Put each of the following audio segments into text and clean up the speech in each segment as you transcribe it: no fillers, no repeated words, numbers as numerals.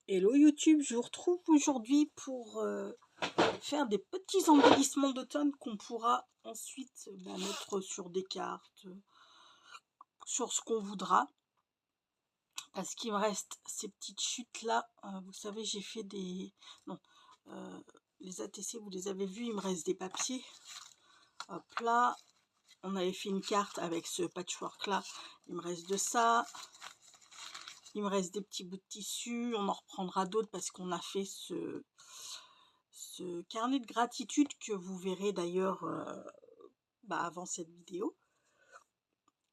Hello YouTube, je vous retrouve aujourd'hui pour faire des petits embellissements d'automne qu'on pourra ensuite mettre sur des cartes, sur ce qu'on voudra. Parce qu'il me reste ces petites chutes là, vous savez j'ai fait des... Non, les ATC vous les avez vus, il me reste des papiers. Hop là, on avait fait une carte avec ce patchwork là, il me reste de ça. Il me reste des petits bouts de tissu, on en reprendra d'autres parce qu'on a fait ce carnet de gratitude que vous verrez d'ailleurs avant cette vidéo.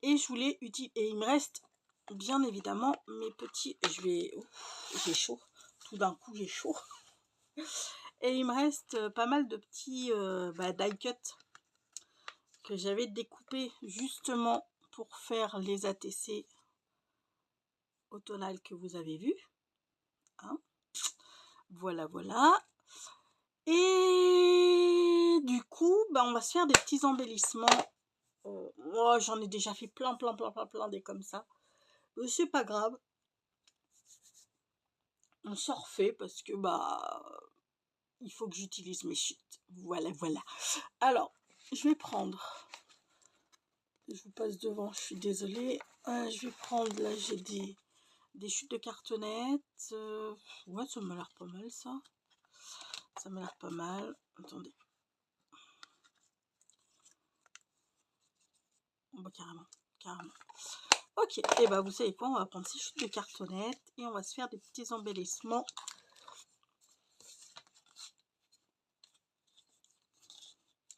Et je voulais utiliser, et il me reste bien évidemment mes petits, j'ai chaud, tout d'un coup j'ai chaud. Et il me reste pas mal de petits die cut que j'avais découpé justement pour faire les ATC automnales que vous avez vu. Hein, voilà. Et du coup, on va se faire des petits embellissements. Moi, j'en ai déjà fait plein des comme ça. C'est pas grave. On s'en refait parce que il faut que j'utilise mes chutes. Voilà. Alors, je vais prendre. Je vous passe devant, je suis désolée. Je vais prendre, là j'ai des chutes de cartonnettes. Ouais, ça m'a l'air pas mal ça. Ça m'a l'air pas mal. Attendez. Carrément. Ok, et vous savez quoi, on va prendre ces chutes de cartonnettes et on va se faire des petits embellissements.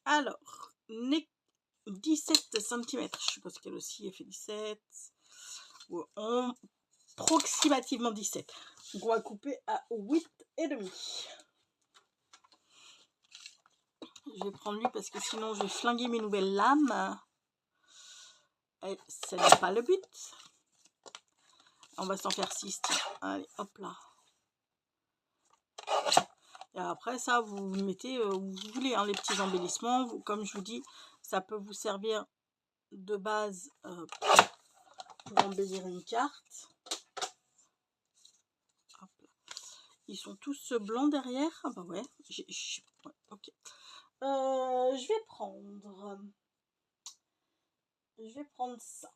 Alors, 17 cm, je suppose qu'elle aussi elle fait 17, approximativement 17. Donc on va couper à 8,5. Je vais prendre lui parce que sinon je vais flinguer mes nouvelles lames. Et ce n'est pas le but. On va s'en faire 6. Allez, hop là. Et après ça, vous mettez où vous voulez, hein, les petits embellissements. Comme je vous dis, ça peut vous servir de base pour embellir une carte. Hop là. Ils sont tous blancs derrière. Ah bah ouais, ouais, ok. Je vais prendre ça.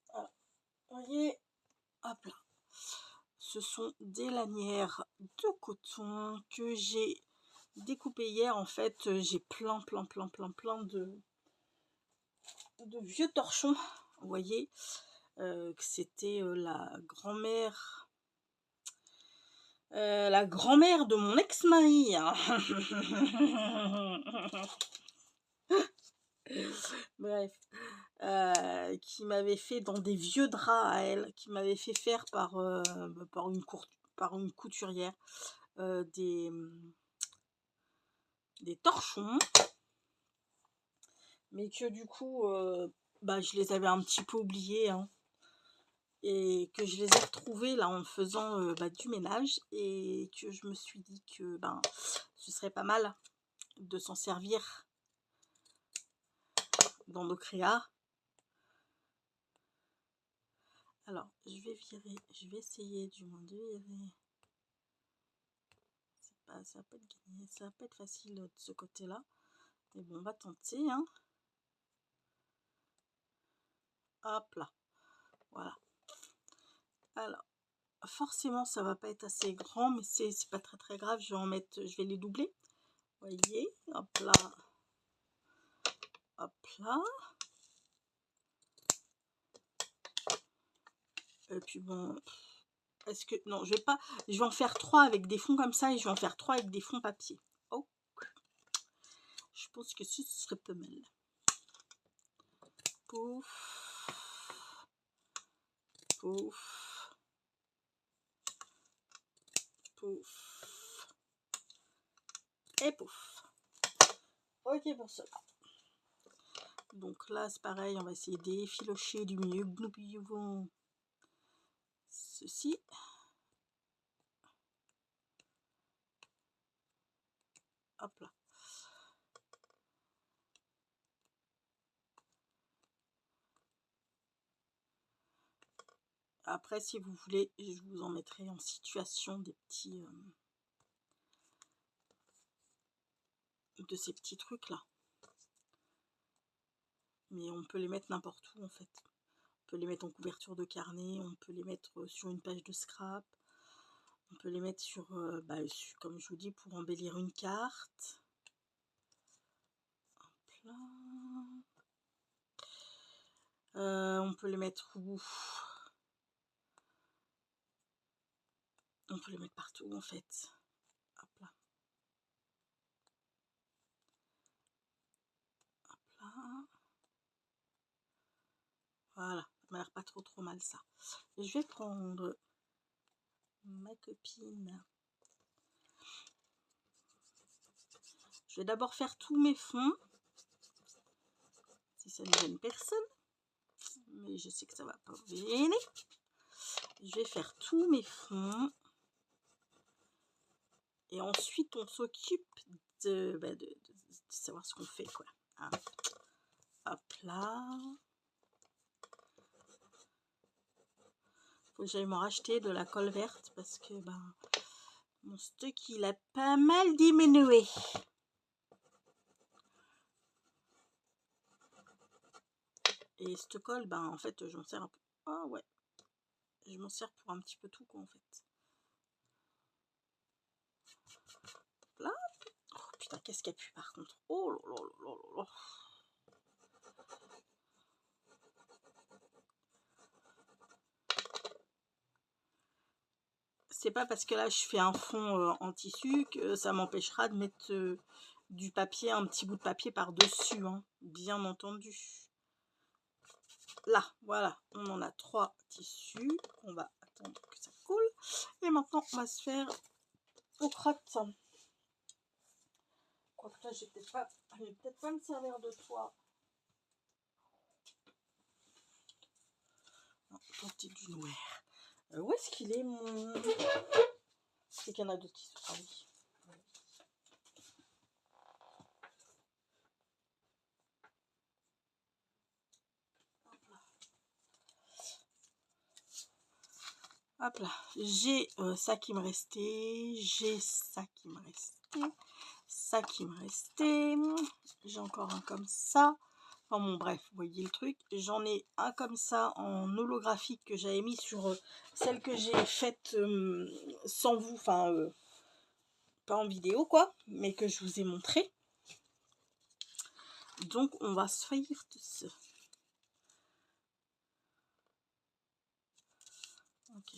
Voilà. Vous voyez, hop là. Ce sont des lanières de coton que j'ai découpées hier. En fait, j'ai plein de vieux torchons. Vous voyez, que c'était la grand-mère de mon ex-mari. Hein. Bref, qui m'avait fait dans des vieux draps à elle, qui m'avait fait faire par une couturière des torchons, mais que du coup je les avais un petit peu oubliés, hein, et que je les ai retrouvés là en faisant du ménage, et que je me suis dit que ce serait pas mal de s'en servir dans nos créas. Alors je vais essayer du moins de virer. Ça va pas être gagné, ça va pas être facile de ce côté là, mais bon, on va tenter, hein. Hop là, voilà. Alors forcément ça va pas être assez grand, mais c'est pas très grave, je vais les doubler, voyez, hop là, et puis bon, est-ce que non, je vais en faire 3 avec des fonds comme ça, et je vais en faire 3 avec des fonds papier. Oh, je pense que ce serait pas mal. Pouf, pouf, pouf, et pouf. Ok pour cela. Donc là c'est pareil, on va essayer d'effilocher du mieux que nous pouvons ceci. Hop là. Après, si vous voulez, je vous en mettrai en situation des petits... de ces petits trucs là. Mais on peut les mettre n'importe où en fait. On peut les mettre en couverture de carnet, on peut les mettre sur une page de scrap, on peut les mettre sur, comme je vous dis, pour embellir une carte. Hop là. On peut les mettre où? On peut les mettre partout en fait. Hop là. Hop là. Voilà, ça m'a l'air pas trop mal ça. Et je vais prendre ma copine. Je vais d'abord faire tous mes fonds. Si ça ne gêne personne. Mais je sais que ça va pas vous gêner. Je vais faire tous mes fonds. Et ensuite, on s'occupe de savoir ce qu'on fait, quoi. Hein. Hop là. Faut que j'aille m'en racheter de la colle verte parce que mon stock il a pas mal diminué. Et cette colle, en fait, je m'en sers un peu. Ah ouais. Je m'en sers pour un petit peu tout, quoi, en fait. Là. Oh putain, qu'est-ce qu'il y a pu par contre. Oh là là là là là. C'est pas parce que là je fais un fond en tissu que ça m'empêchera de mettre du papier, un petit bout de papier par dessus, hein, bien entendu. Là, voilà, on en a 3 tissus. On va attendre que ça coule. Et maintenant, on va se faire aux crottes. Quoique là, je vais peut-être pas me servir de toi. Non, tenter du noir. Où est-ce qu'il est mon... C'est qu'il y en a d'autres tissus. Ah oui. Hop là, j'ai ça qui me restait, j'ai ça qui me restait, ça qui me restait, j'ai encore un comme ça. Enfin bon, bref, vous voyez le truc. J'en ai un comme ça en holographique que j'avais mis sur celle que j'ai faite sans vous, enfin pas en vidéo quoi, mais que je vous ai montré. Donc on va se faire tout ça. Ok.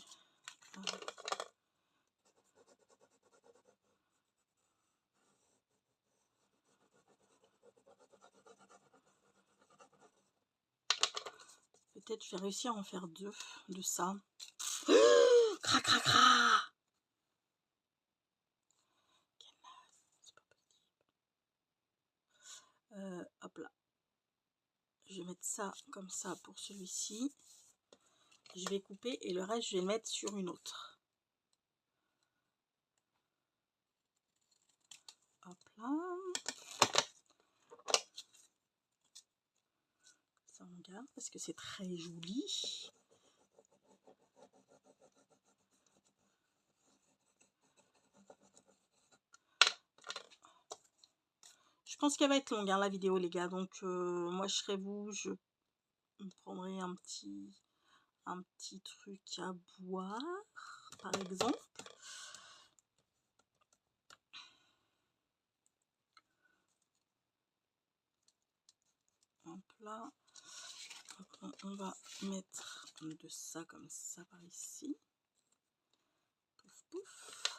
Peut-être je vais réussir à en faire 2 de ça. Cra cra cra. Hop là. Je vais mettre ça comme ça pour celui-ci. Je vais couper et le reste je vais le mettre sur une autre. Hop là. Ça on garde parce que c'est très joli. Je pense qu'elle va être longue la vidéo les gars, donc moi je serai vous, je prendrai un petit truc à boire par exemple. Hop là. On va mettre de ça comme ça par ici. Pouf pouf.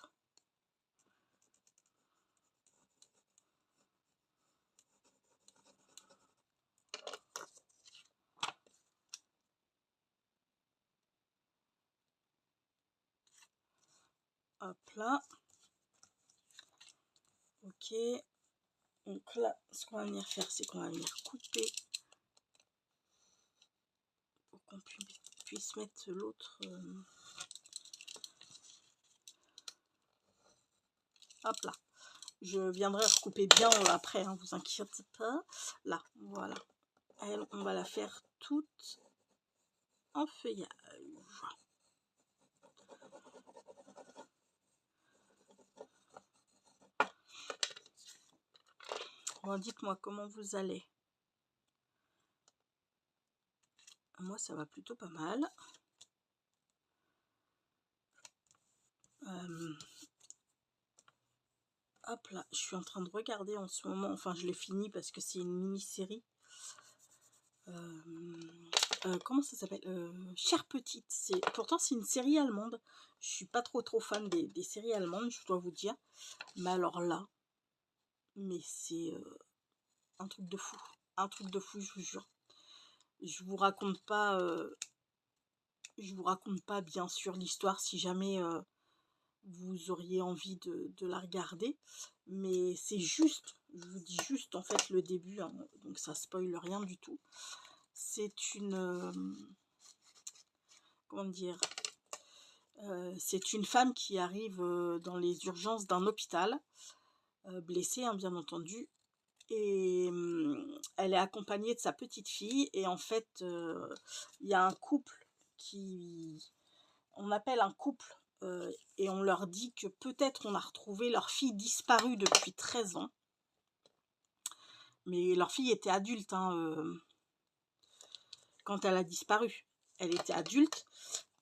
Hop là. Ok. Donc là, ce qu'on va venir faire, c'est qu'on va venir couper pour qu'on puisse mettre l'autre. Hop là. Je viendrai recouper bien après, hein, vous inquiétez pas. Là, voilà. Elle, on va la faire toute en feuillage. Bon, dites-moi comment vous allez. Moi, ça va plutôt pas mal. Hop là, je suis en train de regarder en ce moment, enfin je l'ai fini parce que c'est une mini-série. Comment ça s'appelle, Chère Petite. Pourtant c'est une série allemande. Je suis pas trop fan des séries allemandes, je dois vous dire. Mais alors là, mais c'est un truc de fou. Un truc de fou, je vous jure. Je vous raconte pas, bien sûr l'histoire si jamais vous auriez envie de la regarder. Mais c'est juste, je vous dis juste en fait le début, hein, donc ça spoile rien du tout. C'est une... comment dire, c'est une femme qui arrive dans les urgences d'un hôpital, blessée hein, bien entendu, et elle est accompagnée de sa petite fille, et en fait il y a un couple on appelle un couple, et on leur dit que peut-être on a retrouvé leur fille disparue depuis 13 ans, mais leur fille était adulte hein, quand elle a disparu, elle était adulte.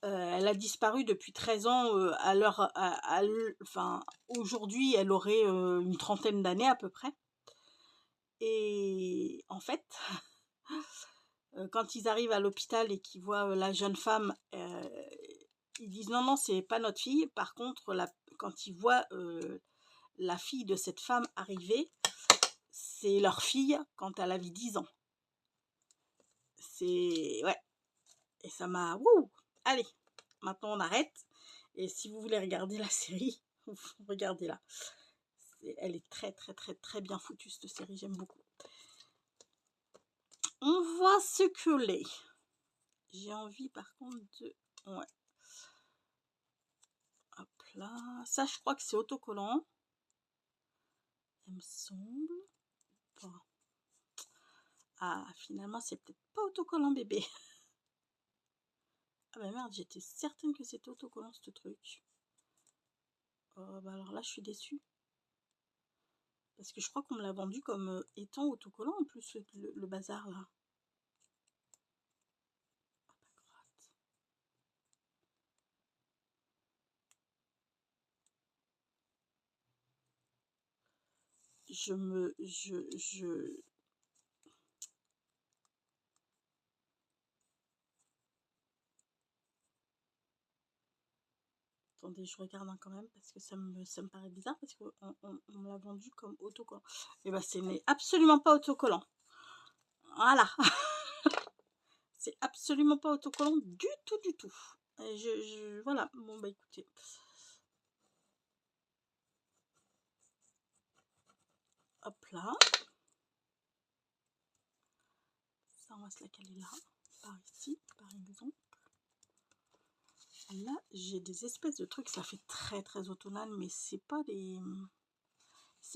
Elle a disparu depuis 13 ans, enfin, aujourd'hui, elle aurait une trentaine d'années à peu près. Et en fait, quand ils arrivent à l'hôpital et qu'ils voient la jeune femme, ils disent non, non, c'est pas notre fille. Par contre, quand ils voient la fille de cette femme arriver, c'est leur fille quand elle avait 10 ans. C'est... ouais. Et ça m'a... wouh! Allez, maintenant on arrête. Et si vous voulez regarder la série, regardez-la. Elle est très bien foutue cette série, j'aime beaucoup. On voit ce que l'est. J'ai envie par contre de... ouais. Hop là. Ça je crois que c'est autocollant. Il me semble. Bon. Ah, finalement c'est peut-être pas autocollant bébé. Ah bah merde, j'étais certaine que c'était autocollant ce truc. Bah alors là je suis déçue. Parce que je crois qu'on me l'a vendu comme étant autocollant en plus, le bazar là. Attendez, je regarde quand même parce que ça me paraît bizarre parce qu'on on me l'a vendu comme autocollant. Et bah ce n'est absolument pas autocollant. Voilà. C'est absolument pas autocollant du tout, du tout. Et voilà. Bon bah écoutez. Hop là. Ça, on va se la caler là. Par ici, par exemple. Là, j'ai des espèces de trucs. Ça fait très automnal, mais c'est pas des...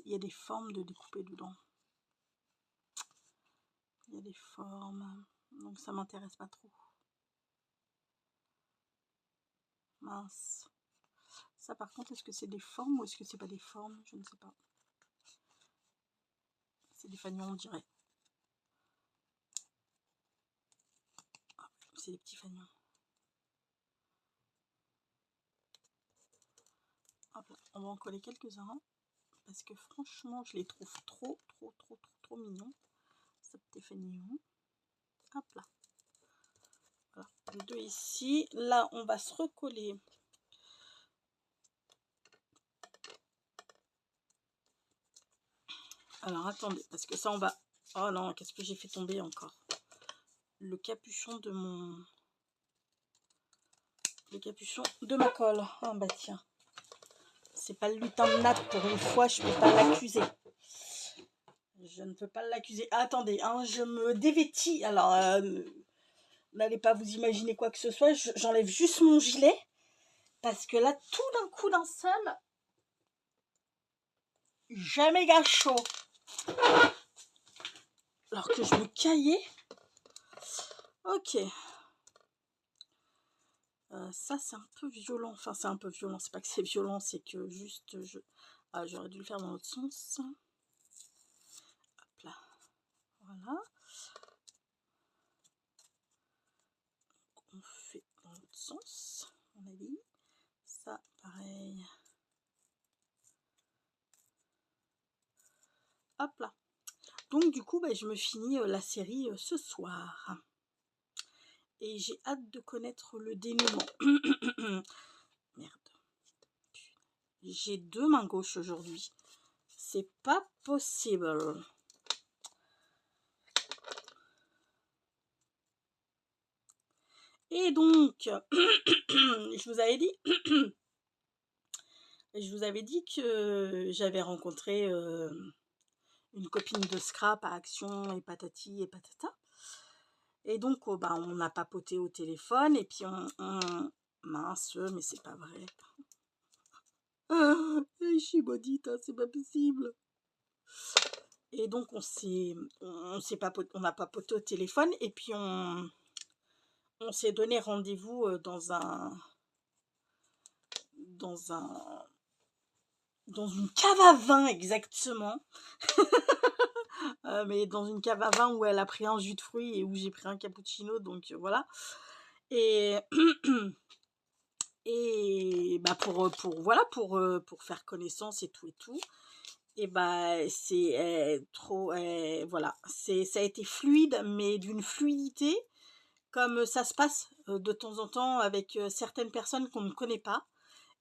il y a des formes de découper dedans. Il y a des formes. Donc ça m'intéresse pas trop. Mince. Ça par contre, est-ce que c'est des formes ou est-ce que c'est pas des formes? Je ne sais pas. C'est des fanions, on dirait. C'est des petits fanions. Hop là, on va en coller quelques-uns. Parce que franchement, je les trouve trop mignons. Ce petit fanion. Hop là. Voilà, les deux ici. Là, on va se recoller. Alors, attendez, parce que ça, on va... oh non, qu'est-ce que j'ai fait tomber encore? Le capuchon de mon... le capuchon de ma colle. Ah bah tiens. C'est pas le lutin de natte pour une fois, je peux pas l'accuser. Je ne peux pas l'accuser. Ah, attendez, hein, je me dévêtis. Alors, n'allez pas vous imaginer quoi que ce soit. J'enlève juste mon gilet. Parce que là, tout d'un coup, d'un seul, j'ai méga chaud. Alors que je me caillais. Ok. Ça, c'est un peu violent. Enfin, c'est un peu violent. C'est pas que c'est violent, c'est que juste... j'aurais dû le faire dans l'autre sens. Voilà. On fait dans l'autre sens, on a dit. Ça, pareil. Hop là. Donc du coup, bah, je me finis la série ce soir. Et j'ai hâte de connaître le dénouement. Merde. J'ai 2 mains gauches aujourd'hui. C'est pas possible. Et donc, je vous avais dit, que j'avais rencontré une copine de scrap à Action et patati et patata. Et donc, bah, on a papoté au téléphone et puis mince, mais c'est pas vrai. Je suis maudite, hein, c'est pas possible. Et donc, on a papoté au téléphone et puis on s'est donné rendez-vous dans une cave à vin exactement. Mais dans une cave à vin où elle a pris un jus de fruits et où j'ai pris un cappuccino, donc voilà. Et et bah pour faire connaissance et tout. Et bah c'est trop voilà, ça a été fluide, mais d'une fluidité comme ça se passe de temps en temps avec certaines personnes qu'on ne connaît pas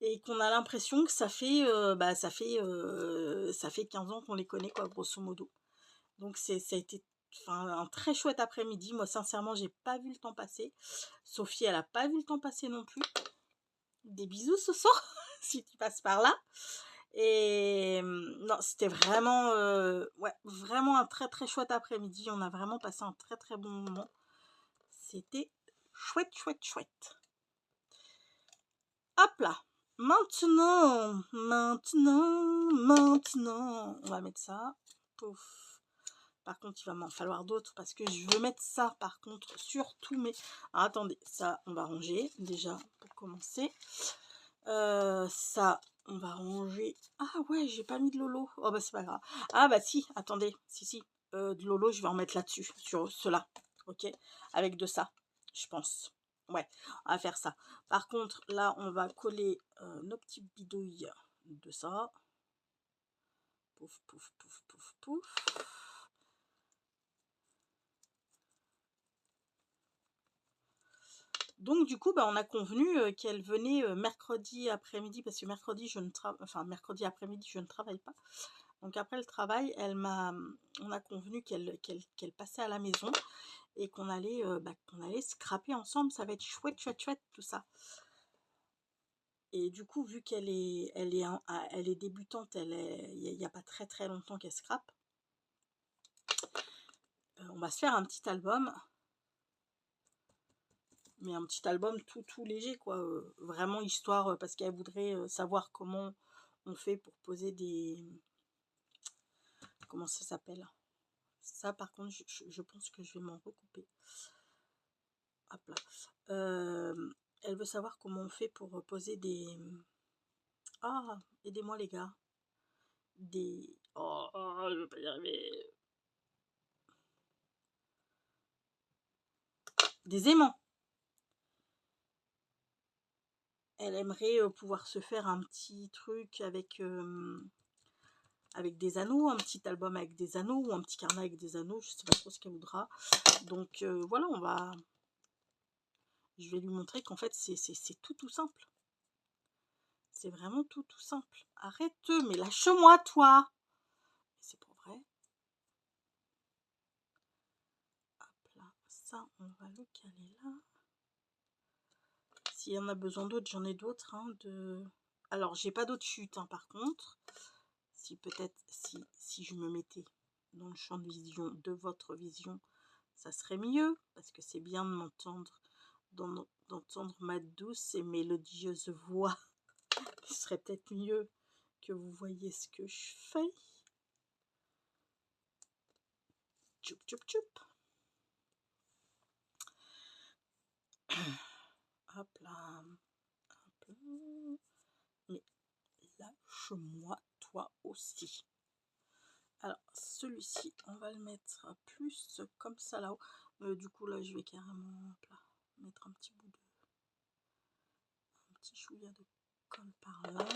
et qu'on a l'impression que ça fait 15 ans qu'on les connaît, quoi, grosso modo. Donc ça a été un très chouette après-midi. Moi, sincèrement, j'ai pas vu le temps passer. Sophie, elle a pas vu le temps passer non plus. Des bisous ce soir, si tu passes par là. Et non, c'était vraiment, vraiment un très très chouette après-midi. On a vraiment passé un très très bon moment. C'était chouette, chouette, chouette. Hop là. Maintenant, on va mettre ça. Pouf. Par contre, il va m'en falloir d'autres parce que je veux mettre ça, par contre, sur tous mes... Alors, attendez, ça, on va ranger, déjà, pour commencer. Ça, on va ranger... Ah ouais, j'ai pas mis de Lolo. Oh bah, c'est pas grave. Ah bah si, attendez, si. De Lolo, je vais en mettre là-dessus, sur cela, ok? Avec de ça, je pense. Ouais, on va faire ça. Par contre, là, on va coller nos petites bidouilles de ça. Pouf, pouf, pouf, pouf, pouf. Donc du coup, bah, on a convenu qu'elle venait mercredi après-midi, parce que mercredi après-midi je ne travaille pas. Donc après le travail, on a convenu qu'elle passait à la maison et qu'on allait scraper ensemble. Ça va être chouette, chouette, chouette tout ça. Et du coup, vu qu'elle est débutante, il n'y a pas très très longtemps qu'elle scrape, on va se faire un petit album. Mais un petit album tout léger, quoi. Vraiment histoire, parce qu'elle voudrait savoir comment on fait pour poser des... Comment ça s'appelle? Ça, par contre, je pense que je vais m'en recouper. Hop là. Elle veut savoir comment on fait pour poser des... Ah, aidez-moi les gars. Des... Oh, je veux pas y arriver. Des aimants. Elle aimerait pouvoir se faire un petit truc avec des anneaux, un petit album avec des anneaux ou un petit carnet avec des anneaux, je sais pas trop ce qu'elle voudra. Donc voilà, je vais lui montrer qu'en fait c'est tout simple. C'est vraiment tout simple. Arrête, mais lâche-moi toi. C'est pas vrai. Hop là, ça on va le caler là. S'il y en a besoin d'autres, j'en ai d'autres. Alors j'ai pas d'autres chutes par contre. Si peut-être si je me mettais dans le champ de vision de votre vision, ça serait mieux, parce que c'est bien de m'entendre, d'entendre ma douce et mélodieuse voix. Il serait peut-être mieux que vous voyez ce que je fais. Tchoup, tchoup, tchoup. Hop là. Hop là. Mais lâche-moi toi aussi. Alors, celui-ci, on va le mettre plus comme ça là-haut. Du coup, là, je vais carrément hop là, mettre un petit bout de... un petit chouïa de colle par là.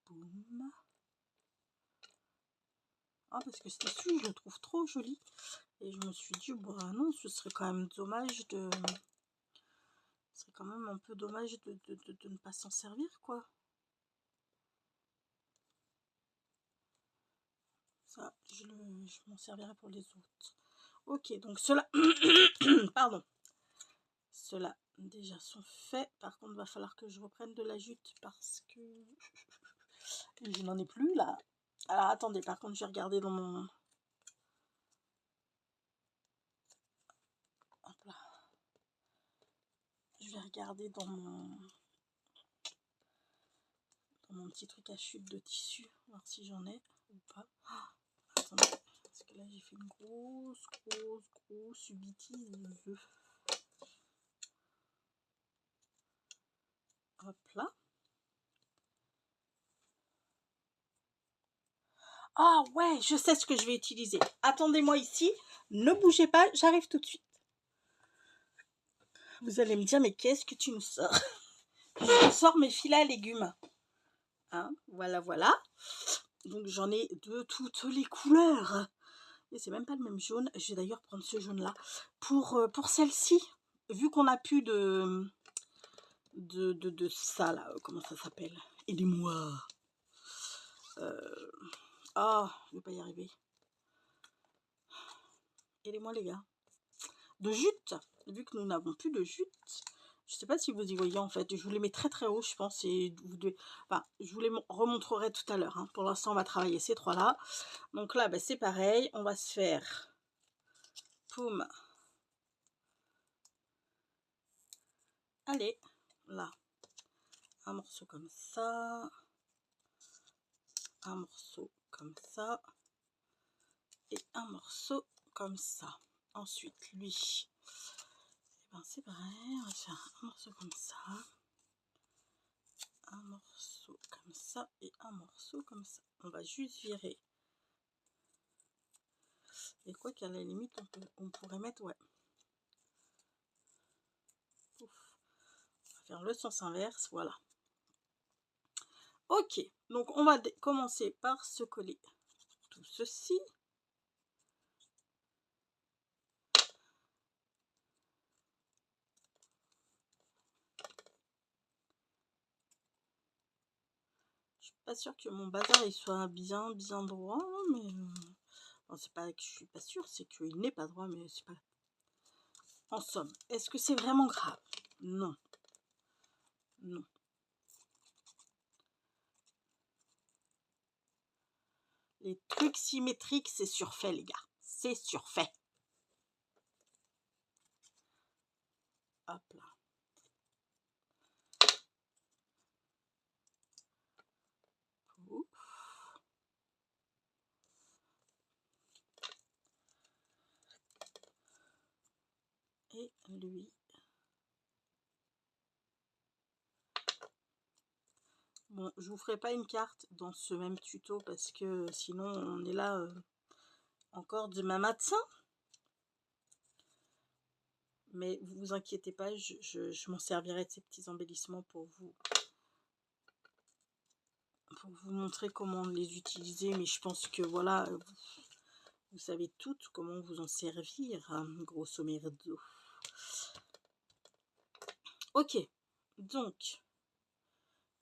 Boum. Ah, parce que cet tissu, je le trouve trop joli. Et je me suis dit, bah non, ce serait quand même dommage de... Ce serait quand même un peu dommage de ne pas s'en servir, quoi. Ça, je m'en servirai pour les autres. Ok, donc cela... Pardon. Ceux-là, déjà, sont faits. Par contre, il va falloir que je reprenne de la jute parce que... je n'en ai plus, là. Alors, attendez, par contre, je vais regarder dans mon... Hop là. Je vais regarder dans mon petit truc à chute de tissu, voir si j'en ai ou pas. Ah, attendez, parce que là j'ai fait une grosse bêtise. Hop là. Ah ouais, je sais ce que je vais utiliser. Attendez-moi ici, ne bougez pas, j'arrive tout de suite. Vous allez me dire, mais qu'est-ce que tu nous sors? Je sors mes filets à légumes. Hein, voilà, voilà. Donc j'en ai de toutes les couleurs. Et c'est même pas le même jaune. Je vais d'ailleurs prendre ce jaune là. Pour celle-ci, vu qu'on a plus de ça là, comment ça s'appelle? Aidez-moi. Ah, je vais pas y arriver. Aidez-moi les gars. De jute, vu que nous n'avons plus de jute. Je sais pas si vous y voyez en fait. Je vous les mets très très haut, je pense. Et vous devez... Enfin, je vous les remontrerai tout à l'heure. Hein. Pour l'instant, on va travailler ces trois là. Donc là, bah, c'est pareil. On va se faire... Poum. Allez, là. Un morceau comme ça. Un morceau comme ça. Et un morceau comme ça. Ensuite, lui... Ben, c'est pareil. On va faire un morceau comme ça. Un morceau comme ça et un morceau comme ça. On va juste virer. Et quoi qu'à la limite, on pourrait mettre, ouais. Ouf. On va faire le sens inverse, voilà. Ok, donc on va commencer par se coller tout ceci. Je suis pas sûre que mon bazar il soit bien droit, mais bon, c'est pas que je suis pas sûre, c'est qu'il n'est pas droit, mais c'est pas. En somme, est-ce que c'est vraiment grave? Non. Non. Les trucs symétriques, c'est surfait, les gars. C'est surfait. Hop là. Ouf. Et lui. Bon, je vous ferai pas une carte dans ce même tuto parce que sinon on est là encore demain matin. Mais vous vous inquiétez pas, je m'en servirai de ces petits embellissements pour vous montrer comment les utiliser. Mais je pense que voilà, vous savez toutes comment vous en servir, hein, grosso merdo. Ok, donc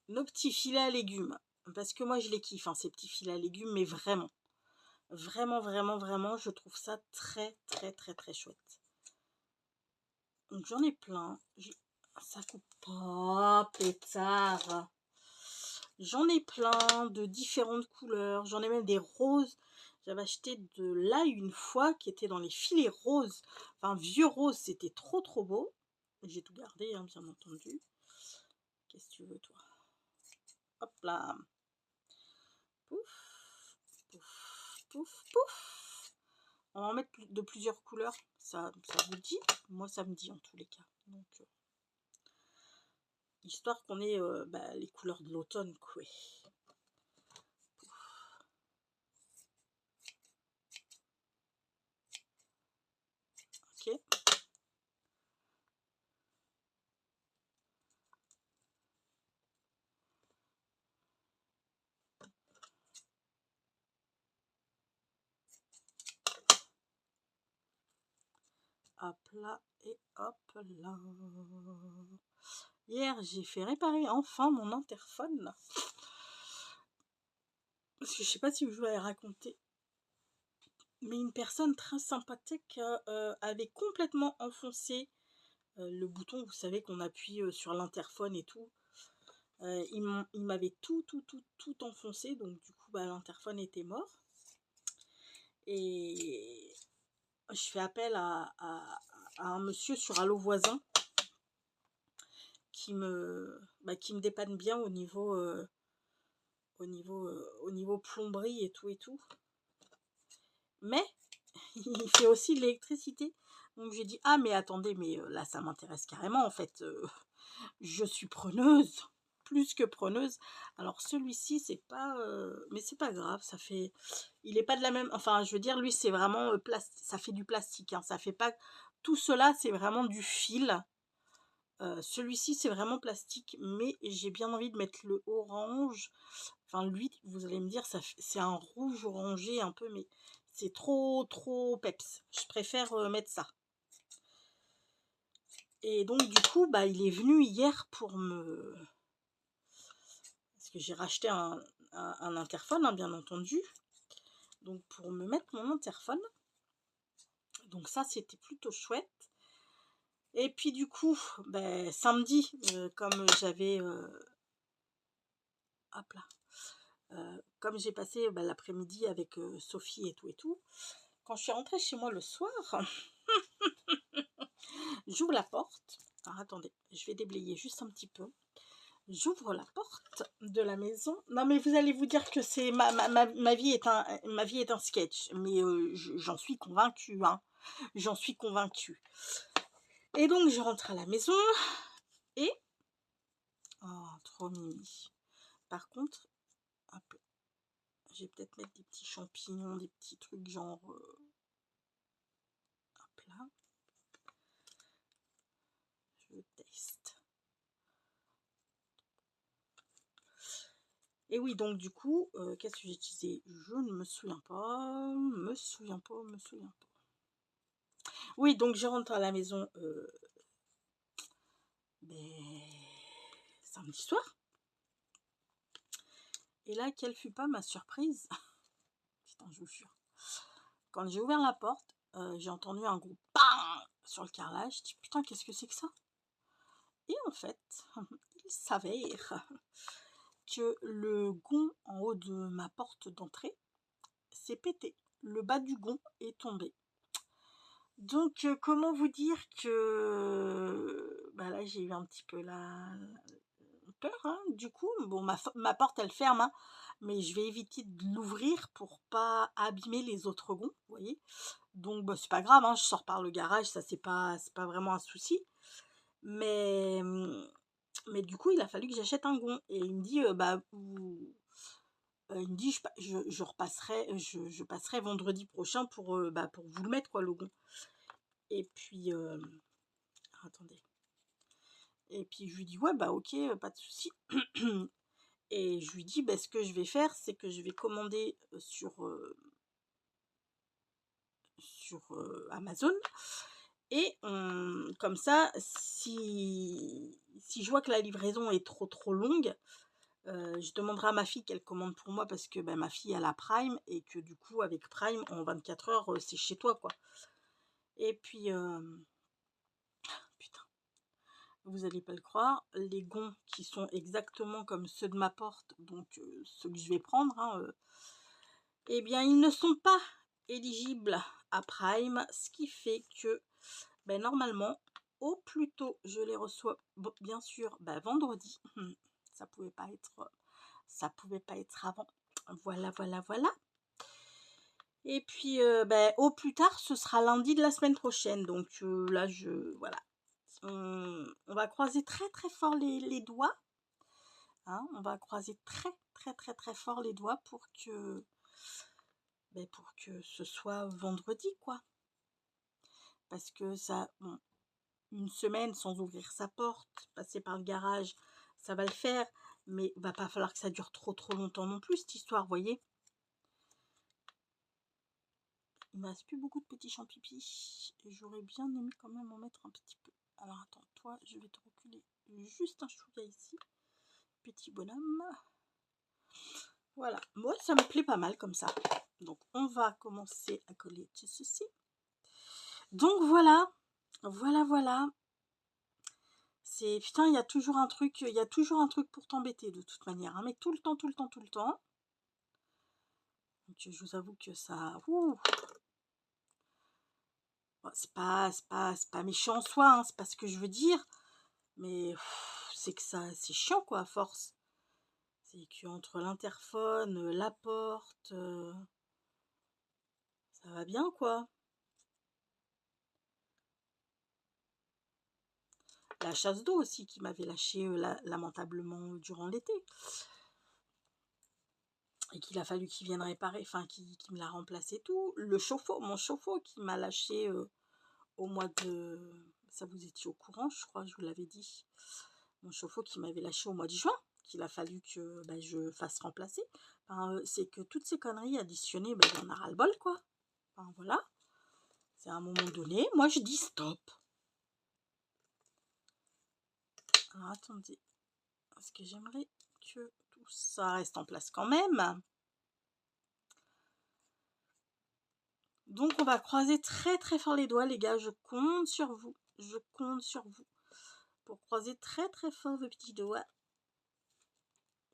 nos petits filets à légumes. Parce que moi je les kiffe, hein, ces petits filets à légumes, mais vraiment. Vraiment, je trouve ça très chouette. Donc j'en ai plein. Ça coupe pas, pétard. J'en ai plein de différentes couleurs. J'en ai même des roses. J'avais acheté de l'ail une fois qui était dans les filets roses. Enfin, vieux rose, c'était trop beau. J'ai tout gardé, hein, bien entendu. Qu'est-ce que tu veux, toi? Hop là. Pouf, pouf. On va en mettre de plusieurs couleurs. Ça vous dit? Moi, ça me dit en tous les cas. Donc, histoire qu'on ait les couleurs de l'automne, quoi. hop là, et hop là. Hier, j'ai fait réparer enfin mon interphone. Parce que je sais pas si je vous l'avais raconté. Mais une personne très sympathique avait complètement enfoncé le bouton, vous savez, qu'on appuie sur l'interphone et tout. Il m'avait tout enfoncé, donc du coup, bah, l'interphone était mort. Et je fais appel à un monsieur sur Allo Voisin qui me dépanne bien au niveau, au niveau plomberie et tout et tout. Mais il fait aussi de l'électricité. Donc j'ai dit, ah mais attendez, mais là ça m'intéresse carrément en fait. Je suis preneuse, plus que preneuse. Alors celui-ci, c'est pas... mais c'est pas grave, ça fait... Il est pas de la même... Enfin, je veux dire, lui, c'est vraiment... ça fait du plastique, hein, ça fait pas... Tout cela, c'est vraiment du fil. Celui-ci, c'est vraiment plastique, mais j'ai bien envie de mettre le orange. Enfin, lui, vous allez me dire, c'est un rouge orangé un peu, mais c'est trop peps. Je préfère mettre ça. Et donc, du coup, bah, il est venu hier pour me... Parce que j'ai racheté un interphone, hein, bien entendu. Donc, pour me mettre mon interphone. Donc, ça, c'était plutôt chouette. Et puis, du coup, ben, samedi, comme j'avais... hop là. Comme j'ai passé l'après-midi avec Sophie et tout, quand je suis rentrée chez moi le soir, j'ouvre la porte. Alors attendez, je vais déblayer juste un petit peu. J'ouvre la porte de la maison. Non mais vous allez vous dire que c'est ma vie est un sketch, mais j'en suis convaincue, hein. J'en suis convaincue. Et donc je rentre à la maison et oh trop mimi. Par contre, hop, je vais peut-être mettre des petits champignons, des petits trucs genre hop là. Je teste. Et oui, donc du coup, qu'est-ce que j'ai utilisé? Je ne me souviens pas. Oui, donc je rentre à la maison samedi soir. Et là, quelle fut pas ma surprise? Putain, je vous jure. Quand j'ai ouvert la porte, j'ai entendu un gros bang sur le carrelage. Je dis putain, qu'est-ce que c'est que ça? Et en fait, il s'avère que le gond en haut de ma porte d'entrée s'est pété. Le bas du gond est tombé. Donc, comment vous dire que bah là, j'ai eu un petit peu la peur, hein, du coup. Bon, ma porte, elle ferme, hein, mais je vais éviter de l'ouvrir pour pas abîmer les autres gonds, vous voyez. Donc, bah, c'est pas grave, hein, je sors par le garage, ça, c'est pas vraiment un souci. Mais du coup, il a fallu que j'achète un gond. Et il me dit, bah, il me dit, je repasserai, je passerai vendredi prochain pour vous le mettre, quoi, le gond. Et puis, attendez. Et puis, je lui dis, ouais, bah, ok, pas de souci. Et je lui dis, bah, ce que je vais faire, c'est que je vais commander sur Amazon. Et comme ça, si je vois que la livraison est trop longue, je demanderai à ma fille qu'elle commande pour moi parce que bah, ma fille elle a Prime et que du coup avec Prime en 24 heures c'est chez toi quoi. Et puis putain, vous allez pas le croire, les gonds qui sont exactement comme ceux de ma porte, donc ceux que je vais prendre, hein, eh bien ils ne sont pas éligibles à Prime, ce qui fait que ben, normalement au plus tôt je les reçois bien sûr vendredi. Ça pouvait pas être avant. Voilà. Et puis au plus tard ce sera lundi de la semaine prochaine, donc là voilà, on va croiser très fort les doigts, hein, on va croiser très fort les doigts pour que ce soit vendredi quoi, parce que ça, bon, une semaine sans ouvrir sa porte, passer par le garage, ça va le faire, mais va pas falloir que ça dure trop longtemps non plus cette histoire, vous voyez. il me reste plus beaucoup de petits champs pipi. Et j'aurais bien aimé quand même en mettre un petit peu. Alors attends, toi, je vais te reculer juste un chouïa ici. Petit bonhomme. Voilà, moi ça me plaît pas mal comme ça. Donc on va commencer à coller tout ceci. Donc voilà, voilà. C'est putain, il y a toujours un truc, pour t'embêter de toute manière, hein, mais tout le temps. Donc je vous avoue que ça, bon, c'est pas méchant en soi, hein, c'est pas ce que je veux dire, mais c'est que ça, c'est chiant quoi à force. C'est qu'entre l'interphone, la porte, ça va bien quoi. La chasse d'eau aussi qui m'avait lâché lamentablement durant l'été. Et qu'il a fallu qu'il vienne réparer, enfin qui me l'a remplacé tout. Le chauffe-eau, mon chauffe-eau qui m'a lâché au mois de... Ça vous étiez au courant, je crois, je vous l'avais dit. Mon chauffe-eau qui m'avait lâché au mois de juin, qu'il a fallu que je fasse remplacer. Enfin, c'est que toutes ces conneries additionnées, on a ras-le-bol quoi. Enfin, voilà. C'est à un moment donné, moi je dis stop. Alors attendez, parce que j'aimerais que tout ça reste en place quand même. Donc on va croiser très fort les doigts les gars, je compte sur vous. Je compte sur vous pour croiser très fort vos petits doigts.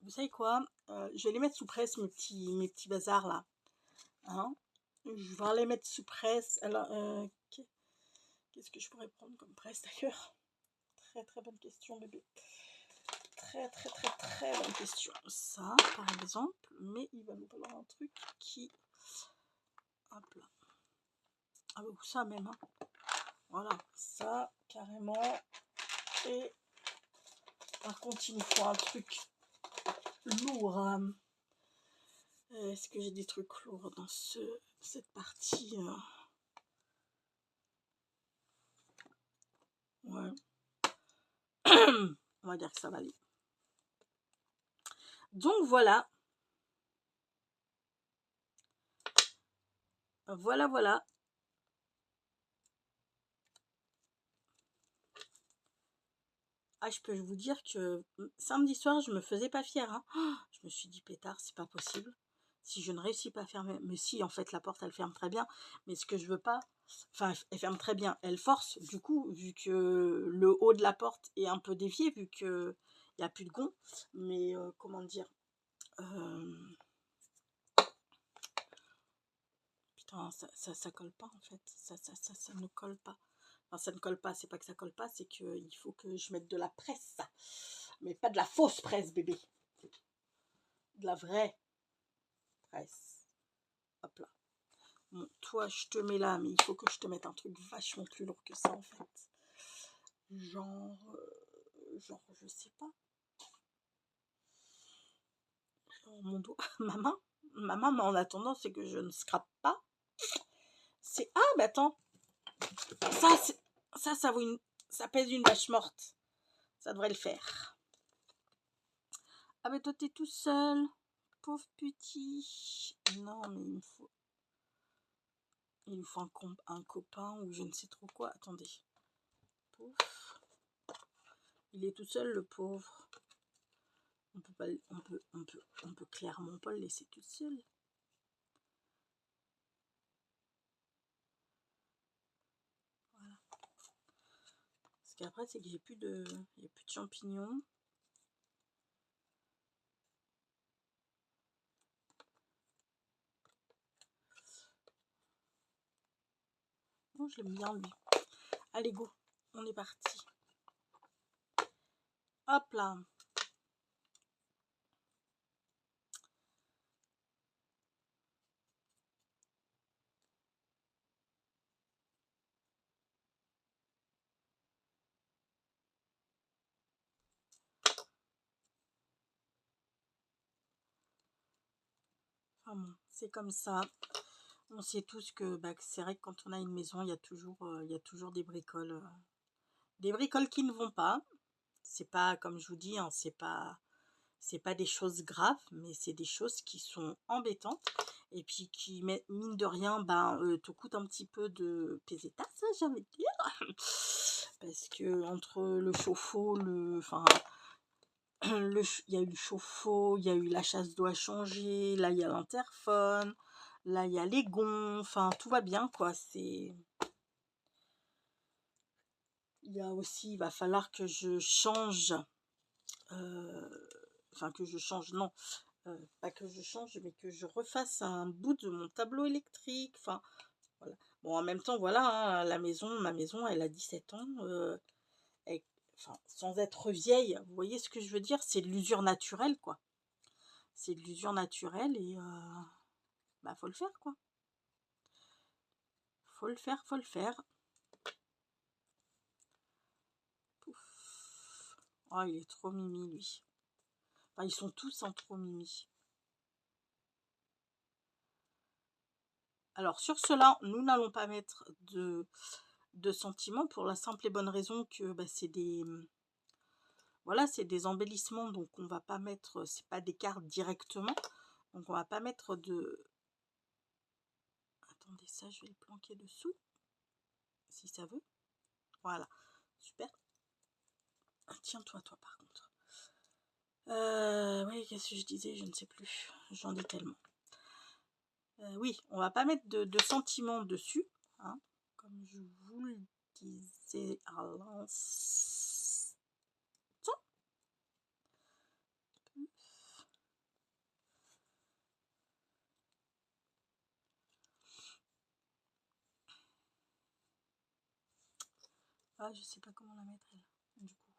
Vous savez quoi, je vais les mettre sous presse mes petits bazars là. Hein, je vais les mettre sous presse. Alors qu'est-ce que je pourrais prendre comme presse d'ailleurs? Très bonne question bébé. Très bonne question. Ça par exemple, mais il va nous falloir un truc qui... Hop là. Ah bah ça même. Hein. Voilà, ça carrément. Et par contre il nous faut un truc lourd. Est-ce que j'ai des trucs lourds dans cette partie Ouais. On va dire que ça va aller. Donc voilà. Voilà. Ah, je peux vous dire que samedi soir, je me faisais pas fière. Hein. Oh, je me suis dit, pétard, c'est pas possible. Si je ne réussis pas à fermer... Mais si, en fait, la porte, elle ferme très bien. Mais ce que je veux pas... Enfin, elle ferme très bien. Elle force, du coup, vu que le haut de la porte est un peu dévié, vu qu'il n'y a plus de gond. Mais, comment dire... Putain, ça colle pas, en fait. Ça ne colle pas. Enfin, ça ne colle pas, c'est pas que ça colle pas, c'est qu'il faut que je mette de la presse. Mais pas de la fausse presse, bébé. De la vraie presse. Hop là. Bon, toi, je te mets là, mais il faut que je te mette un truc vachement plus lourd que ça, en fait. Genre, je sais pas. Genre, mon doigt, ma main, mais en attendant, c'est que je ne scrape pas. C'est... Ah, bah attends. Ça vaut ça pèse une vache morte. Ça devrait le faire. Ah, mais toi, t'es tout seul. Pauvre petit. Non, mais il me faut un copain ou je ne sais trop quoi. Attendez. Pouf. Il est tout seul, le pauvre. On peut pas, on peut clairement pas le laisser tout seul. Voilà. Parce qu'après, c'est que il y a plus de champignons. Oh, je l'aime bien lui. Allez, go. On est parti. Hop là. Enfin bon, c'est comme ça. On sait tous que c'est vrai que quand on a une maison, il y a toujours des bricoles. Des bricoles qui ne vont pas. C'est pas, comme je vous dis, hein, c'est pas des choses graves, mais c'est des choses qui sont embêtantes. et puis qui, mine de rien, ben, te coûte un petit peu de pesetas, j'ai envie de dire. Parce que entre le chauffe-eau, enfin, il y a eu le chauffe-eau, il y a eu la chasse d'eau à changer, là il y a l'interphone, là il y a les gonds, enfin tout va bien quoi. Il y a aussi, il va falloir que je change, enfin que je change, non, pas que je change, mais que je refasse un bout de mon tableau électrique, enfin voilà. Bon, en même temps, voilà, hein, ma maison, elle a 17 ans, elle- enfin, sans être vieille, vous voyez ce que je veux dire? C'est de l'usure naturelle, quoi. C'est de l'usure naturelle et bah, faut le faire, quoi. Faut le faire, faut le faire. Pouf. Oh, il est trop mimi, lui. Enfin, ils sont tous en trop mimi. Alors, sur cela, nous n'allons pas mettre de sentiments pour la simple et bonne raison que bah, c'est des... Voilà, c'est des embellissements, donc on va pas mettre... C'est pas des cartes directement. Donc, on va pas mettre de... Attendez, ça, je vais le planquer dessous. Si ça veut. Voilà. Super. Tiens-toi, toi, par contre. Oui, qu'est-ce que je disais? Je ne sais plus. J'en dis tellement. Oui, on va pas mettre de sentiments dessus, hein, comme je vous le disais à l'instant. Ah, je sais pas comment la mettre, elle, du coup.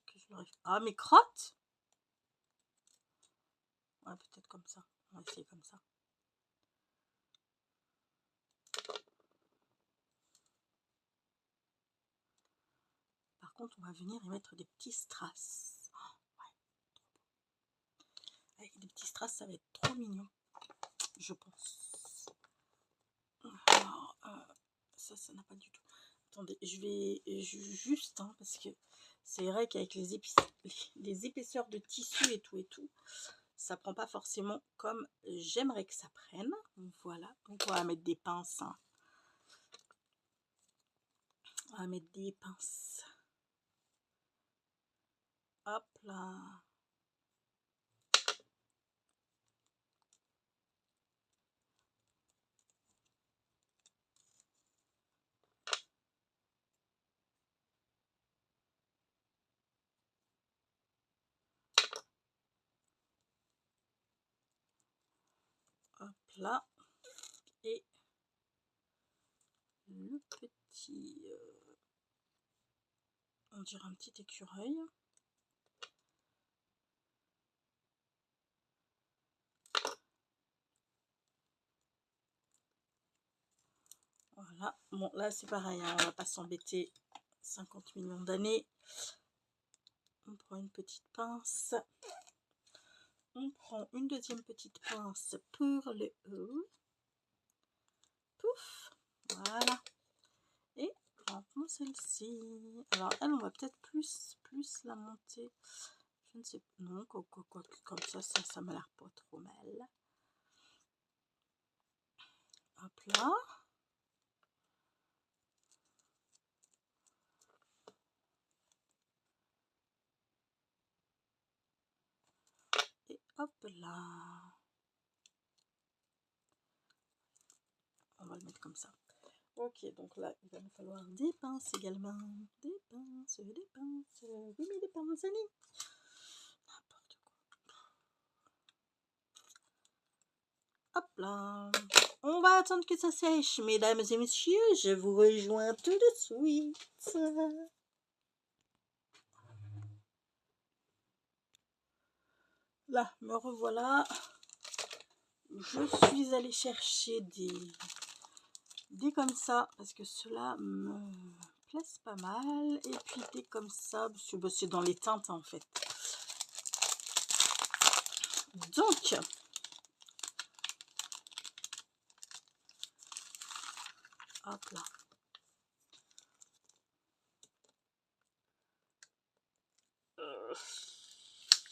Que je Ah, mes crottes. Ouais, peut-être comme ça. On va essayer comme ça. Par contre, on va venir y mettre des petits strass. Oh, ouais, avec des petits strass, ça va être trop mignon, je pense. Alors, ça n'a pas du tout. Attendez, je vais juste, hein, parce que c'est vrai qu'avec les épaisseurs de tissu et tout, ça prend pas forcément comme j'aimerais que ça prenne. Voilà, donc on va mettre des pinces. Hein. On va mettre des pinces. Hop là. Hop là. Et le petit... on dirait un petit écureuil. Voilà. Bon, là, c'est pareil. Hein, on va pas s'embêter 50 millions d'années. On prend une petite pince. On prend une deuxième petite pince pour le haut. Pouf. Voilà. Et maintenant celle-ci. Alors, elle, on va peut-être plus la monter. Je ne sais pas. Non, quoi, comme ça m'a l'air pas trop mal. Hop là. Et hop là. On va le mettre comme ça. Ok, donc là, il va nous falloir des pinces également. Des pinces. Oui, mais des pinces, allez. N'importe quoi. Hop là. On va attendre que ça sèche, mesdames et messieurs. Je vous rejoins tout de suite. Là, me revoilà. Je suis allée chercher des comme ça, parce que cela me plaise pas mal. Et puis des comme ça, parce que c'est dans les teintes en fait. Donc, hop là.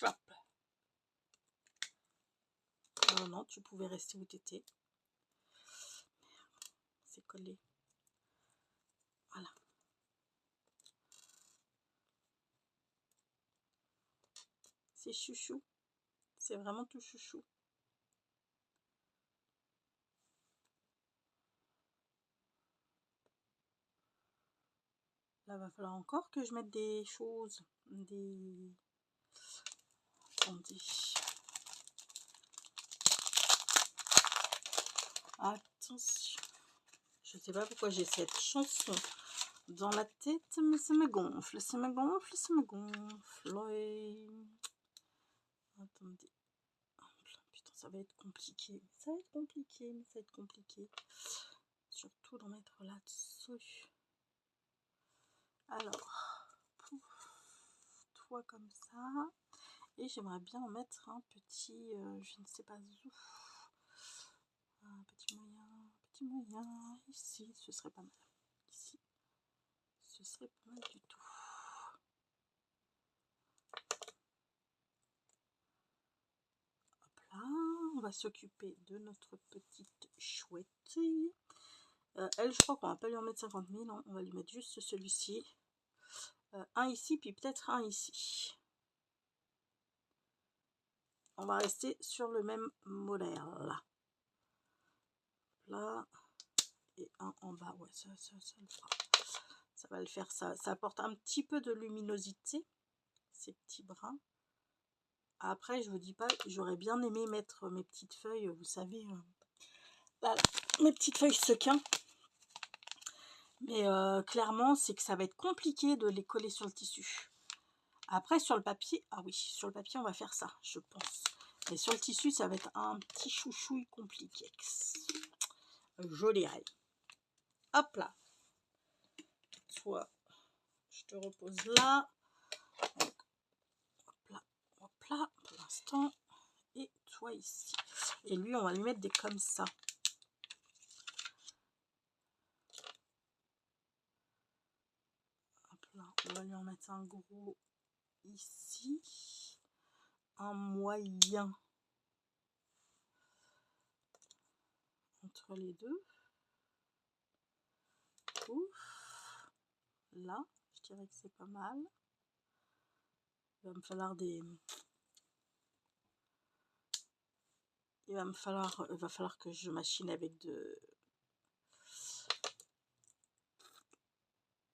Hop. Non, non, tu pouvais rester où tu étais. C'est collé. Voilà. C'est chouchou. C'est vraiment tout chouchou. Là, va falloir encore que je mette des choses. Des... Attendez. Attention. Je sais pas pourquoi j'ai cette chanson dans la tête, mais ça me gonfle, ça me gonfle, ça me gonfle. Ouais. Attendez. Putain, ça va être compliqué. Ça va être compliqué, mais ça va être compliqué. Surtout d'en mettre là-dessus. Alors, pouf, toi comme ça. Et j'aimerais bien en mettre un petit, je ne sais pas où. Un petit moyen, ici, ce serait pas mal. Ici, ce serait pas mal du tout. Hop là, on va s'occuper de notre petite chouette. Elle, je crois qu'on va pas lui en mettre 50 000, hein. On va lui mettre juste celui-ci. Un ici, puis peut-être un ici. On va rester sur le même modèle. Là, et un en bas. Ouais, ça le fera. Ça va le faire. Ça apporte un petit peu de luminosité, ces petits brins. Après, je vous dis pas, j'aurais bien aimé mettre mes petites feuilles, vous savez, voilà, mes petites feuilles sequins. Mais clairement, c'est que ça va être compliqué de les coller sur le tissu. Après, sur le papier, ah oui, sur le papier, on va faire ça, je pense. Mais sur le tissu, ça va être un petit chouchouille compliqué. Joli rail. Hop là. Toi, je te repose là. Donc, hop là, pour l'instant. Et toi ici. Et lui, on va lui mettre des comme ça. Hop là, on va lui en mettre un gros ici. Un moyen entre les deux. Ouf. Là, je dirais que c'est pas mal. Il va me falloir des... Il va falloir que je machine avec de...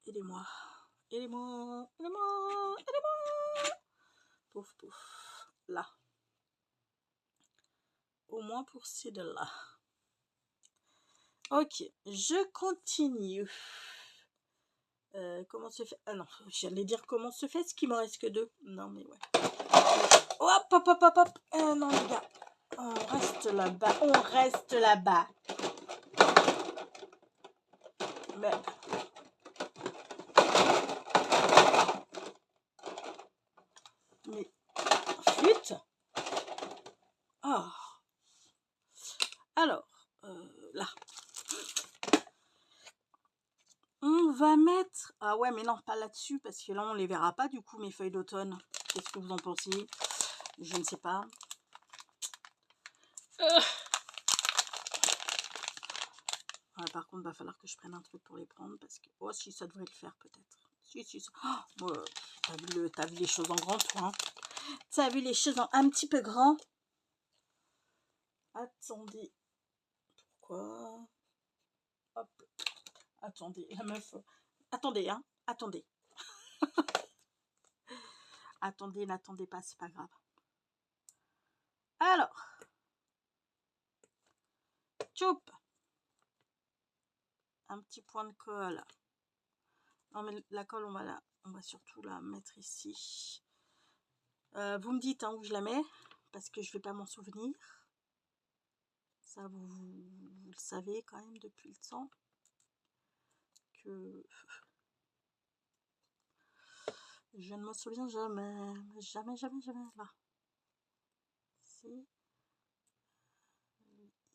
Aidez-moi. Aidez-moi. Aidez-moi. Aidez-moi. Pouf, pouf. Là. Au moins pour ces deux-là. Ok, je continue. Comment se fait... Ah non, j'allais dire comment se fait ce qui me reste que deux. Non, mais ouais. Hop, hop, hop, hop, hop. Non, les gars. On reste là-bas. On reste là-bas. Mais... Mais... Flûte. Oh. Alors, là. On va mettre... Ah ouais, mais non, pas là-dessus, parce que là, on les verra pas, du coup, mes feuilles d'automne. Qu'est-ce que vous en pensez? Je ne sais pas. Ah, par contre, va falloir que je prenne un truc pour les prendre, parce que... Oh, si, ça devrait le faire, peut-être. Si, si, ça... Oh, t'as vu les choses en grand, toi, hein? T'as vu les choses en un petit peu grand? Attendez. Pourquoi? Hop. Attendez, la meuf... Attendez, hein. Attendez. Attendez, n'attendez pas, c'est pas grave. Alors. Tchoup. Un petit point de colle. Non, mais la colle, on va surtout la mettre ici. Vous me dites hein, où je la mets, parce que je vais pas m'en souvenir. Ça, vous le savez quand même depuis le temps. Que je ne m'en souviens jamais. Jamais, jamais, jamais. Là. Ici.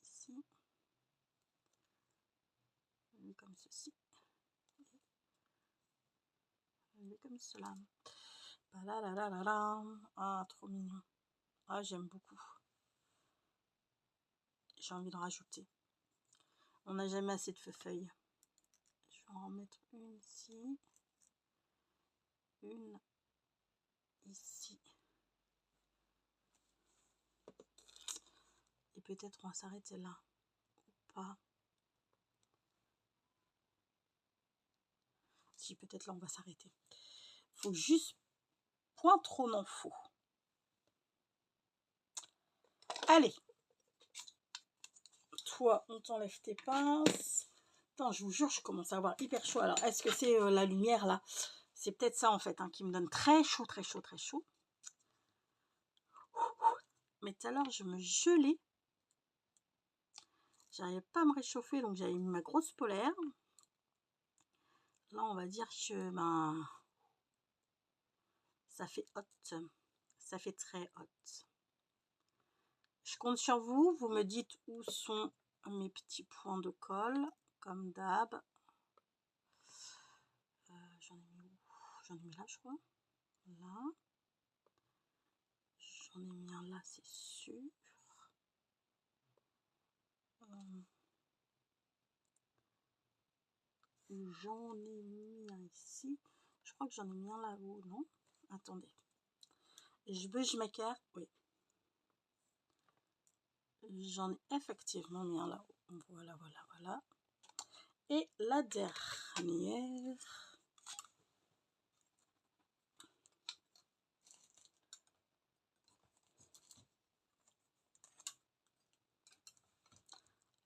Ici. Lui comme ceci. Lui comme cela. Ah, trop mignon. Ah, j'aime beaucoup. j'ai envie de rajouter. On n'a jamais assez de feuilles. Je vais en mettre une ici. Une ici. Et peut-être on va s'arrêter là. Ou pas. Si, peut-être là on va s'arrêter. Faut juste point trop n'en faut. Allez. Toi, on t'enlève tes pinces. Attends, je vous jure, je commence à avoir hyper chaud. Alors, est-ce que c'est la lumière là? C'est peut-être ça en fait hein, qui me donne très chaud, très chaud, très chaud. Mais tout à l'heure, je me gelais. J'arrivais pas à me réchauffer, donc j'avais mis ma grosse polaire. Là, on va dire que ben, ça fait hot. Ça fait très hot. Je compte sur vous. Vous me dites où sont mes petits points de colle, comme d'hab. J'en ai mis où? J'en ai mis là, je crois. Là. J'en ai mis un là, c'est sûr. J'en ai mis un ici. Je crois que j'en ai mis un là-haut, non? Attendez. Je m'écarte. Oui. J'en ai effectivement mis un là-haut. Voilà, voilà, voilà. Et la dernière.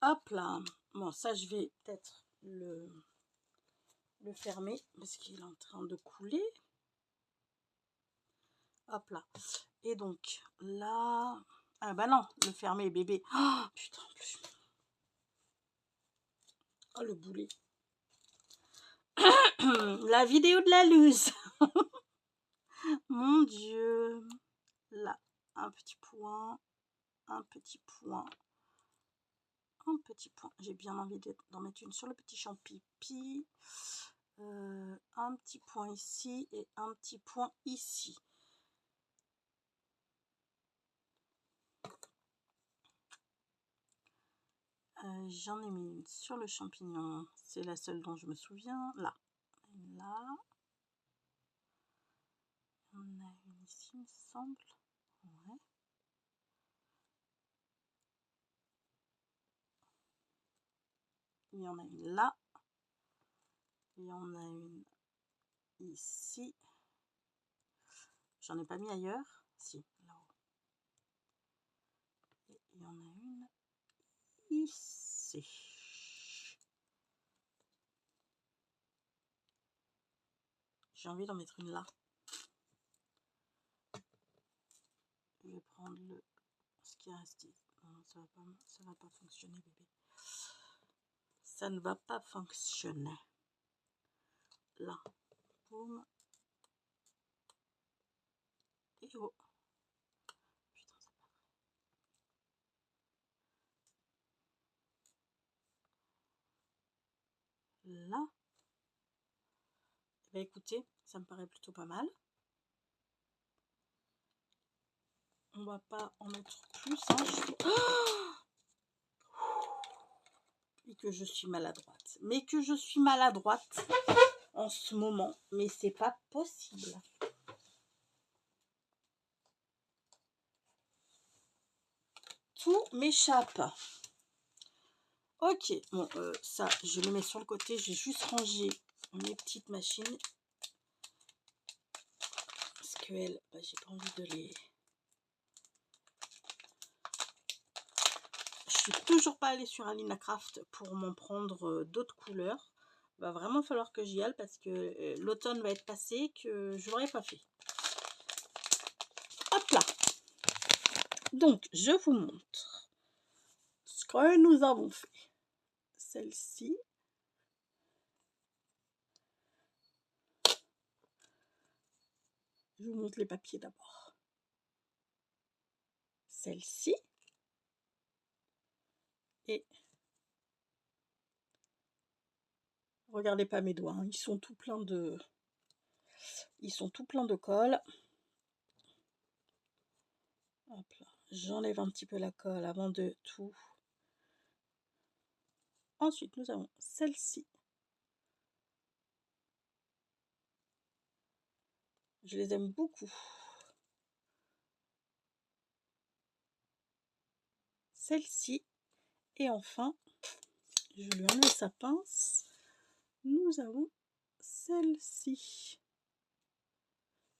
Hop là. Bon, ça, je vais peut-être le fermer parce qu'il est en train de couler. Hop là. Et donc, là... Ah bah non, le fermer, bébé. Oh, putain, en plus. Oh, le boulet. La vidéo de la luz. Mon Dieu. Là, un petit point. Un petit point. Un petit point. J'ai bien envie d'en mettre une sur le petit champ pipi. Un petit point ici et un petit point ici. J'en ai mis une sur le champignon. C'est la seule dont je me souviens. Là. Là. On a une ici, il me semble. Ouais. Il y en a une là. Il y en a une ici. J'en ai pas mis ailleurs. Si, là-haut. Et il y en a une ici. J'ai envie d'en mettre une là. Je vais prendre ce qui est resté. Non, ça va pas fonctionner, bébé. Ça ne va pas fonctionner. Là. Boum. Et oh. Putain, c'est pas vrai. Là. Bah écoutez, ça me paraît plutôt pas mal. On va pas en mettre plus. Hein. Et que je suis maladroite. Mais que je suis maladroite en ce moment. Mais c'est pas possible. Tout m'échappe. Ok, bon, ça, je le mets sur le côté. J'ai juste rangé mes petites machines. Parce qu'elles, bah, j'ai pas envie de les... Je suis toujours pas allée sur Alina Craft pour m'en prendre d'autres couleurs. Il va vraiment falloir que j'y aille parce que l'automne va être passé que je l'aurais pas fait. Hop là. Donc, je vous montre ce que nous avons fait. Celle-ci. Je vous montre les papiers d'abord. Celle-ci. Et regardez pas mes doigts, hein. Ils sont tout pleins de colle. Hop là. J'enlève un petit peu la colle avant de tout Ensuite, nous avons celle-ci. Je les aime beaucoup. Celle-ci. Et enfin, je lui enlève sa pince. Nous avons celle-ci.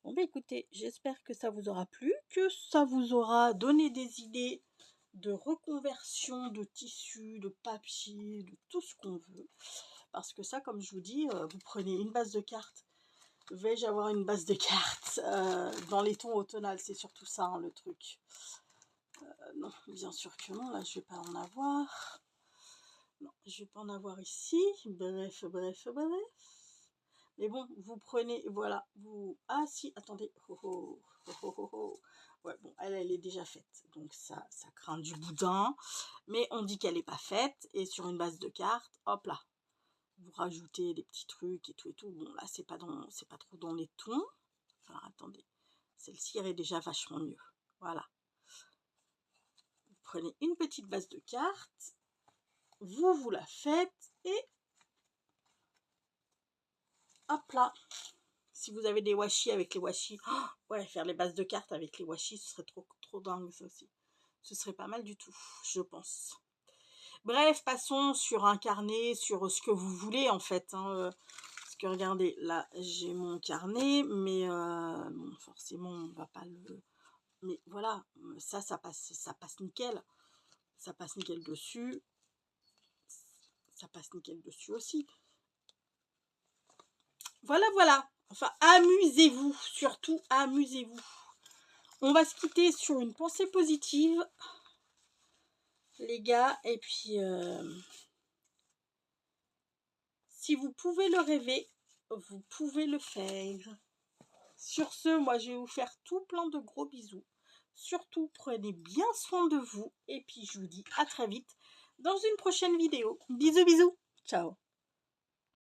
Bon bah écoutez, j'espère que ça vous aura plu, que ça vous aura donné des idées de reconversion de tissu, de papier, de tout ce qu'on veut. Parce que ça, comme je vous dis, vous prenez une base de cartes. Vais-je avoir une base de cartes dans les tons automnales? C'est surtout ça, hein, le truc. Non, bien sûr que non, là je vais pas en avoir. Non, je vais pas en avoir ici. Bref. Mais bon, vous prenez, voilà, vous... Ah si, attendez. Ouais, bon, elle est déjà faite. Donc ça craint du boudin. Mais on dit qu'elle n'est pas faite. Et sur une base de cartes, hop là. Vous rajoutez des petits trucs et tout. Bon, là, c'est pas trop dans les tons. Alors, attendez. Celle-ci irait déjà vachement mieux. Voilà. Vous prenez une petite base de cartes. Vous la faites. Et hop là. Si vous avez des washi avec les washi, oh, ouais, faire les bases de cartes avec les washi, ce serait trop dingue ça aussi. Ce serait pas mal du tout, je pense. Bref, passons sur un carnet, sur ce que vous voulez en fait. Hein, parce que regardez, là j'ai mon carnet, mais bon, forcément on va pas le... Mais voilà, ça passe nickel. Ça passe nickel dessus. Ça passe nickel dessus aussi. Voilà. Enfin, amusez-vous, surtout amusez-vous. On va se quitter sur une pensée positive, les gars. Et puis, si vous pouvez le rêver, vous pouvez le faire. Sur ce, moi, je vais vous faire tout plein de gros bisous. Surtout, prenez bien soin de vous. Et puis, je vous dis à très vite dans une prochaine vidéo. Bisous. Ciao.